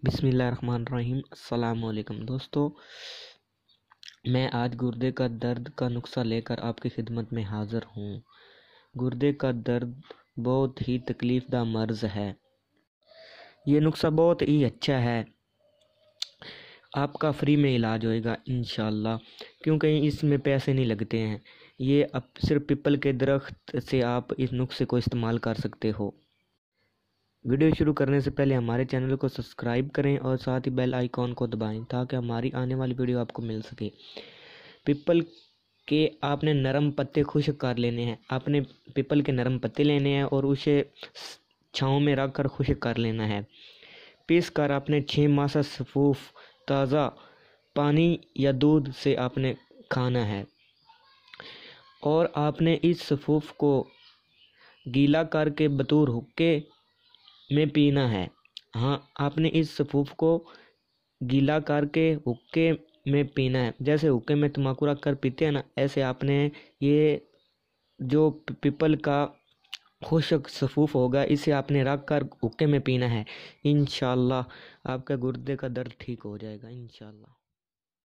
بسم اللہ الرحمن الرحیم۔ السلام علیکم دوستو، میں آج گردے کا درد کا نسخہ لے کر آپ کی خدمت میں حاضر ہوں۔ گردے کا درد بہت ہی تکلیف دہ مرض ہے۔ یہ نسخہ بہت ہی اچھا ہے، آپ کا فری میں علاج ہوئے گا انشاءاللہ، کیونکہ اس میں پیسے نہیں لگتے ہیں۔ یہ صرف پیپل کے درخت سے آپ اس نسخے کو استعمال کر سکتے ہو۔ ویڈیو شروع کرنے سے پہلے ہمارے چینل کو سبسکرائب کریں اور ساتھ ہی بیل آئیکن کو دبائیں تاکہ ہماری آنے والی ویڈیو آپ کو مل سکے۔ پیپل کے آپ نے نرم پتے خشک کر لینے ہیں۔ آپ نے پیپل کے نرم پتے لینے ہیں اور اسے چھاؤں میں رکھ کر خشک کر لینا ہے۔ پیس کر آپ نے 6 ماسہ سفوف تازہ پانی یا دودھ سے آپ نے کھانا ہے، اور آپ نے اس سفوف کو گیلا کر کے بطور حقے میں پینا ہے۔ ہاں، آپ نے اس سفوف کو گیلا کر کے حقے میں پینا ہے۔ جیسے حقے میں تمباکو رکھ کر پیتے ہیں نا، ایسے آپ نے یہ جو پیپل کا خشک سفوف ہوگا اسے آپ نے رکھ کر حقے میں پینا ہے۔ انشاءاللہ آپ کا گردے کا درد ٹھیک ہو جائے گا انشاءاللہ۔